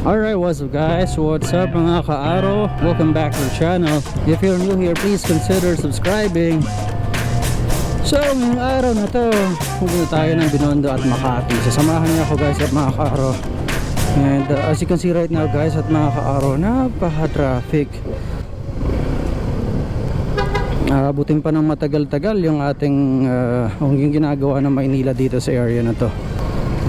Alright, what's up guys? What's up mga ka-aro? Welcome back to the channel. If you're new here, please consider subscribing. So, ngayong araw na to, pupunta tayo ng Binondo at Makati. Sasamahan niyo ako guys at mga ka-aro. And as you can see right now guys at mga ka-aro, napaka-traffic. Abutin pa ng matagal-tagal yung ating yung ginagawa ng Maynila dito sa area na to.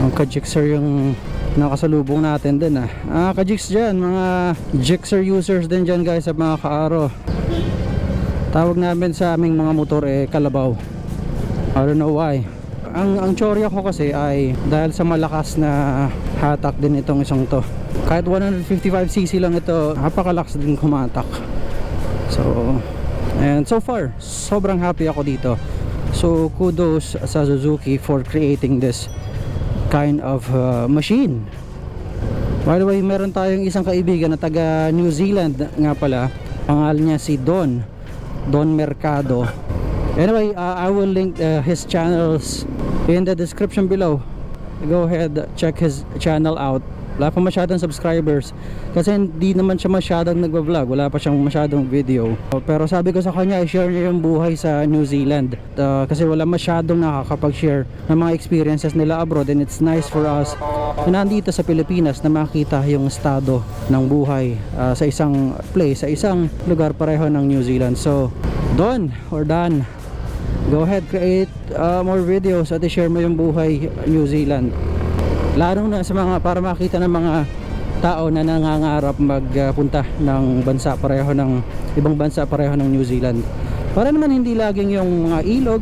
Ang Kajixer yung nakasalubong natin din Kajix dyan, mga Gixer users din dyan guys at mga ka-aro. Tawag namin sa aming mga motor kalabaw. I don't know why. Ang tsorya ko kasi ay dahil sa malakas na hatak din itong isang to. Kahit 155cc lang ito, napakalakas din kumatak. And so far, sobrang happy ako dito. So kudos sa Suzuki for creating this kind of machine. By the way, meron tayong isang kaibigan na taga New Zealand nga pala. Pangalan niya si Don Mercado. Anyway, I will link his channels in the description below. Go ahead, check his channel out. Wala pa masyadong subscribers kasi hindi naman siya masyadong nagbablog, wala pa siyang masyadong video. Pero sabi ko sa kanya, i-share niya yung buhay sa New Zealand kasi wala masyadong nakakapag-share ng mga experiences nila abroad, and it's nice for us na nandito sa Pilipinas na makita yung estado ng buhay sa isang place, sa isang lugar pareho ng New Zealand. So Dan, go ahead, create more videos at i-share mo yung buhay New Zealand. Lalo na sa mga, para makita ng mga tao na nangangarap magpunta ng bansa pareho ng ibang bansa pareho ng New Zealand. Para naman hindi laging yung mga ilog.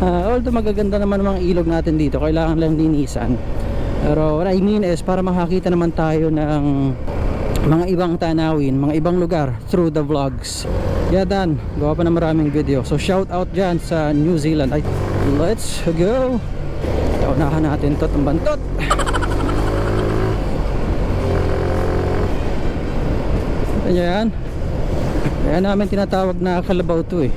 Although magaganda naman mga ilog natin dito, kailangan lang linisan. Pero what I mean is para makakita naman tayo ng mga ibang tanawin, mga ibang lugar through the vlogs. Dan, gawa pa na maraming video. So shout out dyan sa New Zealand. Let's go! Unahan natin to, itong bantot. Ayan. Kaya namin tinatawag na kalabaw to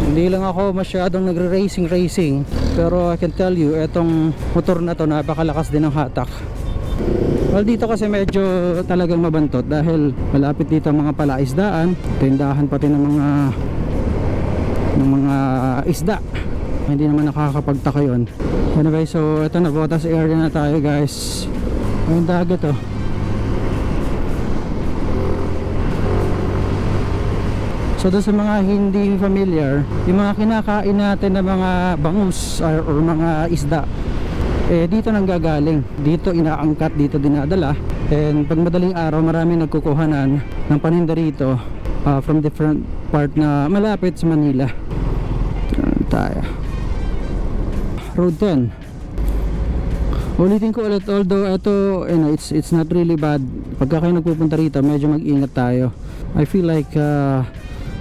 Hindi lang ako masyadong nagre-racing. Pero I can tell you, etong motor na to napakalakas din ng hatak. Well, dito kasi medyo talagang mabantot dahil malapit dito ang mga palaisdaan, tindahan pati ng mga isda. Hindi naman nakakapagtaka yun. Anyway, so ito na, Botas area na tayo guys. Ayun dagat So doon sa mga hindi familiar, yung mga kinakain natin na mga bangus or mga isda, dito nang gagaling. Dito inaangkat, dito dinadala. And pag madaling araw, marami nagkukuhanan ng paninda rito from different part na malapit sa Manila. Tayo Road 10. Ulitin ko ulit, although ito, it's not really bad. Pagka kayo nagpupunta rito, medyo mag-ingat tayo. I feel like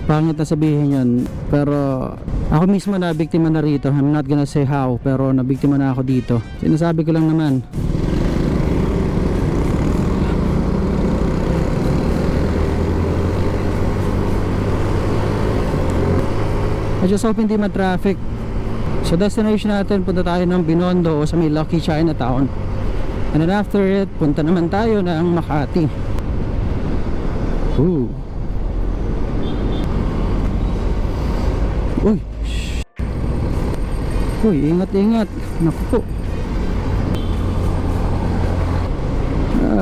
pangit na sabihin yun, pero ako mismo na biktima na rito. I'm not gonna say how, pero nabiktima na ako dito. Sinasabi ko lang naman. I just hope hindi ma-traffic. So destination natin, punta tayo ng Binondo o sa may Lucky Chinatown. And then after it, punta naman tayo ng Makati. Ooh. Uy, shh. Uy, ingat. Naku po.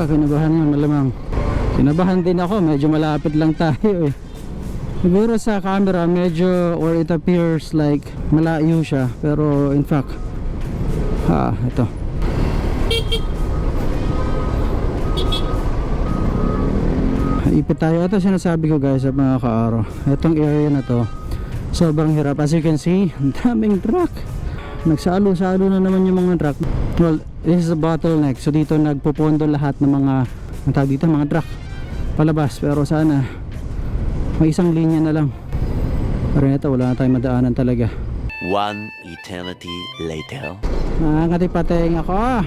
Kinabahan yun malamang. Kinabahan din ako, medyo malapit lang tayo Siguro sa camera medyo, or it appears like malayo siya, pero in fact ito ipit tayo. Ito sinasabi ko guys sa mga ka-aro, itong area na to sobrang hirap. As you can see, ang daming truck, nagsalo-salo na naman yung mga truck. Well, this is a bottleneck, so dito nagpupondo lahat ng mga mga truck palabas, pero sana may isang linya na lang. Pero ito, wala na tayong madaanan talaga. One eternity later. Nakangati-pateng ako.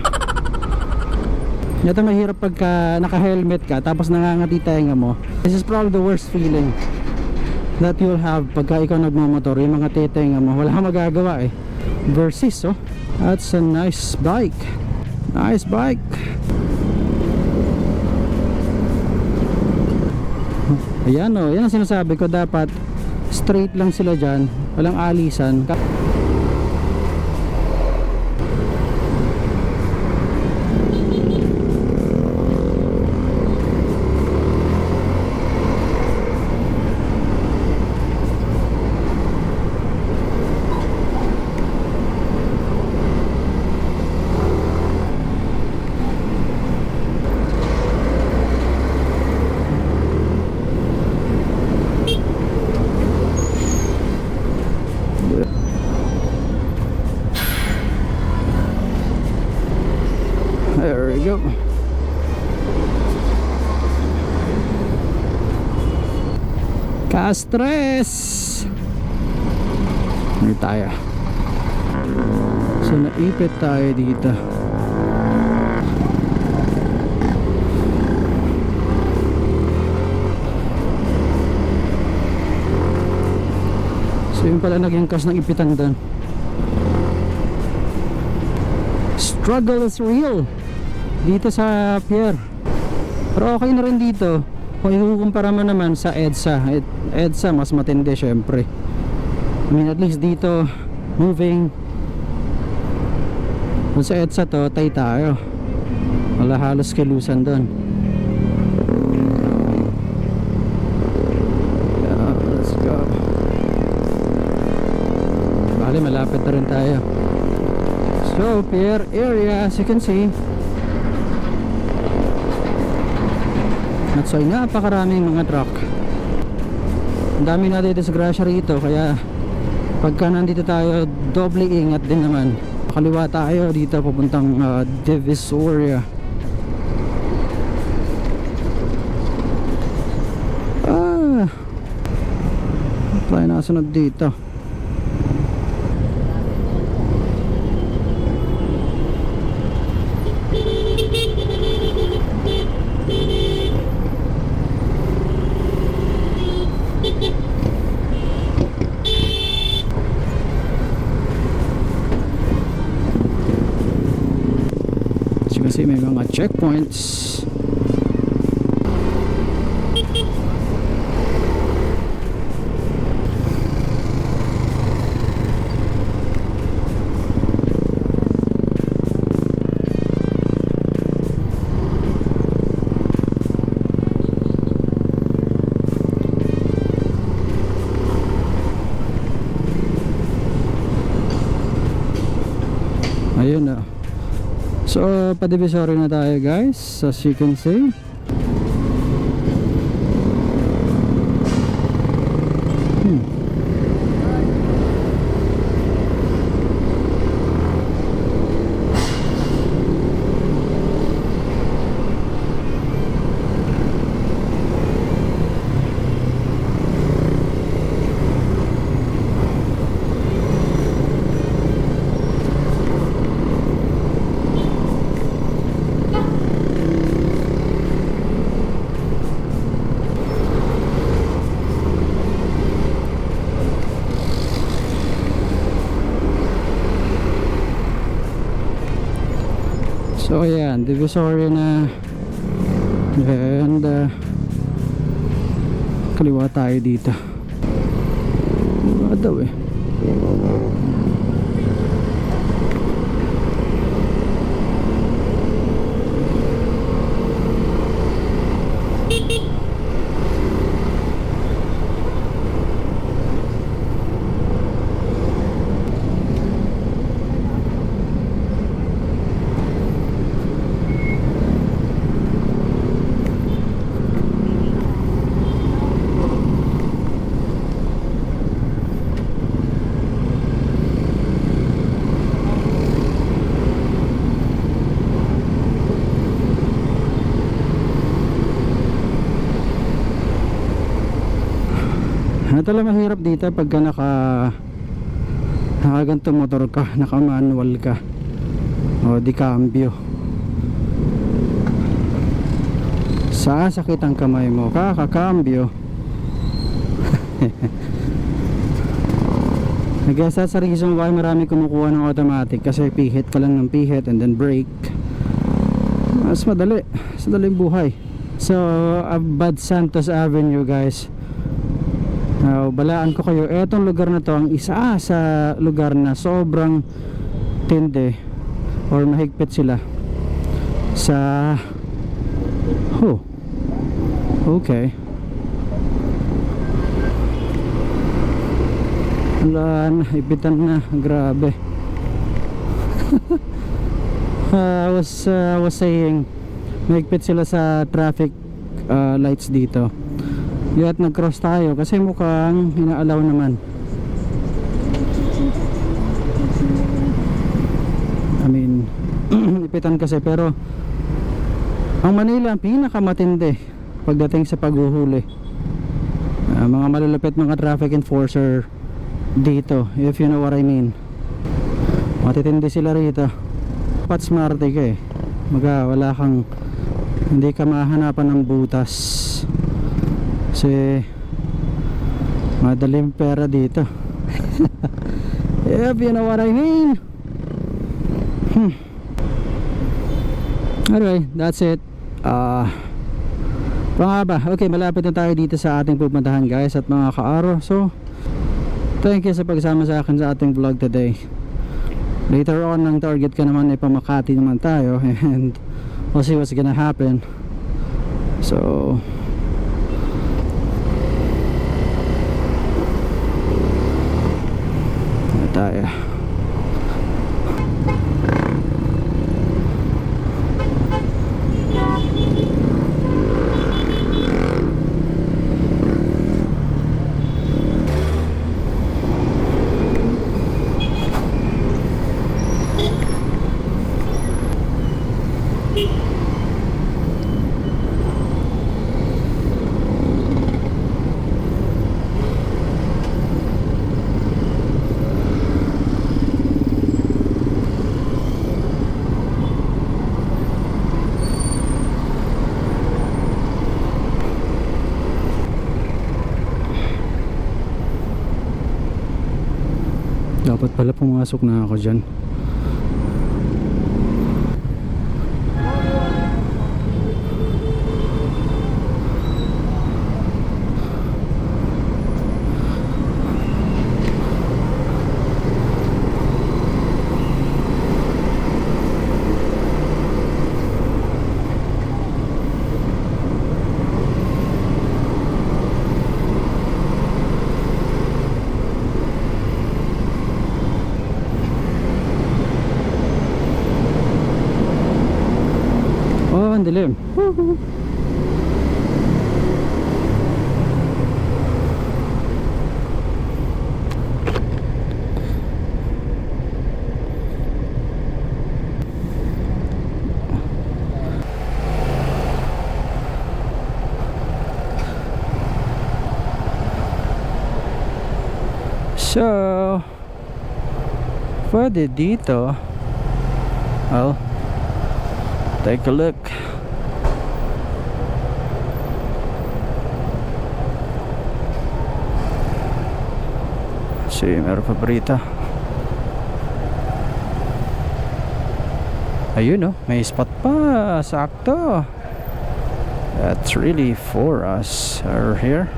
Ito mahirap pagka naka-helmet ka tapos nangangati-tenga mo. This is probably the worst feeling that you'll have pagka ikaw nagmamotor. Yung mga titenga mo, wala kang magagawa Versys, that's a nice bike. Nice bike. Ayan o, yan ang sinasabi ko, dapat straight lang sila dyan, walang alisan. There we go. Ka-stress. Ano tayo? So naipit tayo dito. So yun pala naging cause ng ipitan doon. Struggle is real dito sa pier, pero okay na rin dito kung ikukumpara mo naman sa EDSA. EDSA mas matindi syempre. I mean, at least dito moving. Kung sa EDSA to, tay tayo, wala halos kilusan doon. Yeah, let's go. Bali malapit na rin tayo. So pier area, as you can see, at so napakaraming mga truck. Ang dami natin disgrasya rito, kaya pagka nandito tayo, doble ingat din naman. Kaliwa tayo dito papuntang Divisoria. Tayo nakasunod dito. Kasi may mga checkpoints. Ayun na. So, pa-divisory na tayo guys, as you can see. So ayan, Divisoria na. And kaliwa tayo dito. Wala daw eh. Ito lang mahirap dito pagka nakaganto motor ka, naka manual ka o di cambio. Sasakit ang kamay mo kakakambyo. Nag-asa sa reason why marami kumukuha ng automatic, kasi pihit ka lang ng pihit and then brake. Mas madali, sa daling buhay. So, Abad Santos Avenue guys. Balaan ko kayo, etong lugar na to ang isa sa lugar na sobrang tindi or mahigpit sila sa okay. Wala na, ipitan na, grabe. I was saying mahigpit sila sa traffic lights dito. Yat nag-cross tayo kasi mukhang inaalaw naman. I mean, ipitan kasi, pero ang Manila ang pinakamatindi pagdating sa paghuhuli. Mga malalapit mga traffic enforcer dito, if you know what I mean. Matitindi sila rito. Dapat smarte ka eh. Wala kang, hindi ka mahanapan ng butas. Kasi madaling pera dito. If you know what I mean. Anyway, that's it. Pangaba. Okay, malapit na tayo dito sa ating pupuntahan guys at mga kaaro. So, thank you sa pagsama sa akin sa ating vlog today. Later on, ang target ko naman ay pamakati naman tayo and we'll see what's gonna happen. So, tayo. Dapat pala pumasok na ako dyan. Ang dilim. So, pwede dito. Oh, take a look. See, meron paborita. Ayun, may spot pa. Sakto. That's really for us over here.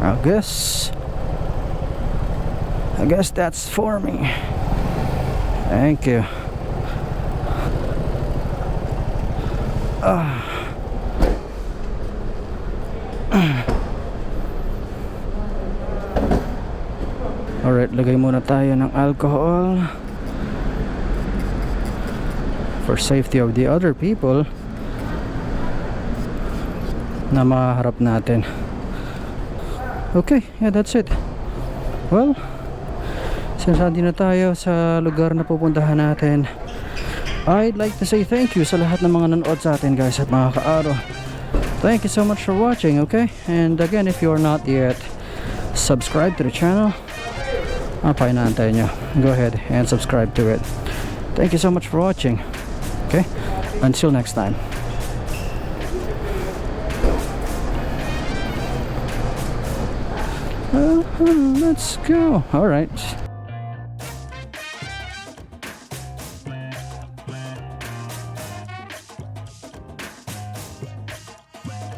I guess that's for me. Thank you. Alright, lagay muna tayo ng alcohol for safety of the other people na maharap natin. Okay, yeah, that's it. Well, since hindi na tayo sa lugar na pupuntahan natin, I'd like to say thank you sa lahat ng mga nanood sa atin guys at mga kaaro. Thank you so much for watching, okay? And again, if you are not yet subscribed to the channel, pa inaantay nyo, go ahead and subscribe to it. Thank you so much for watching. Okay, until next time. Let's go. All right.